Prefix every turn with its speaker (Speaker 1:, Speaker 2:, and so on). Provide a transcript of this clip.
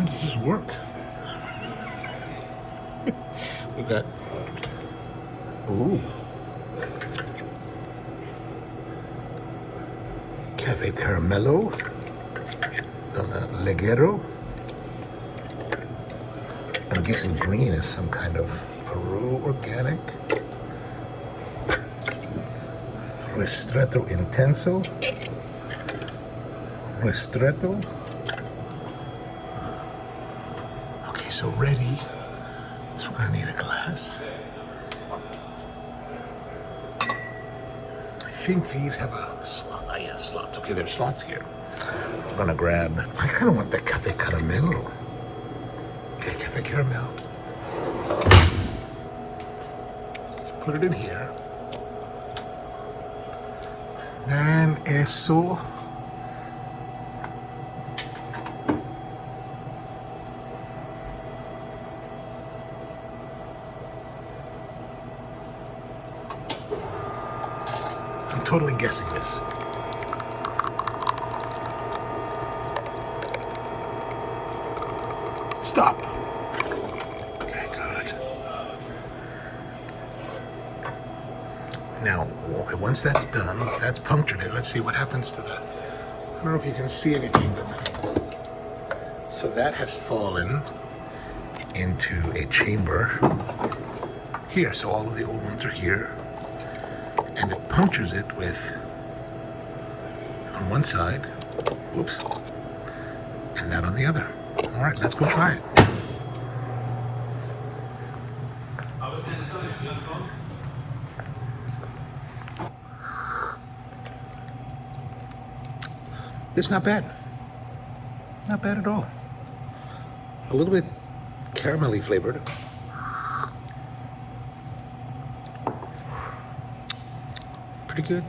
Speaker 1: How does this work? We got, ooh, Cafe Caramello, Leggero. I'm guessing green is some kind of Peru organic. Ristretto Intenso. Ristretto. Okay, so ready. So we're gonna need a glass. I think these have a slot. Oh yeah, slots. Okay, there's slots here. I'm gonna grab, I kind of want the Cafe Caramello. Okay, Cafe Caramel. Put it in here. And eso. I'm totally guessing this. Stop. Okay, good. Now, okay, once that's done, that's punctured it. Let's see what happens to that. I don't know if you can see anything, but so that has fallen into a chamber here. So all of the old ones are here, and it punctures it with on one side, whoops, and that on the other. All right, let's go try it. It's not bad. Not bad at all. A little bit caramelly flavored. Pretty good.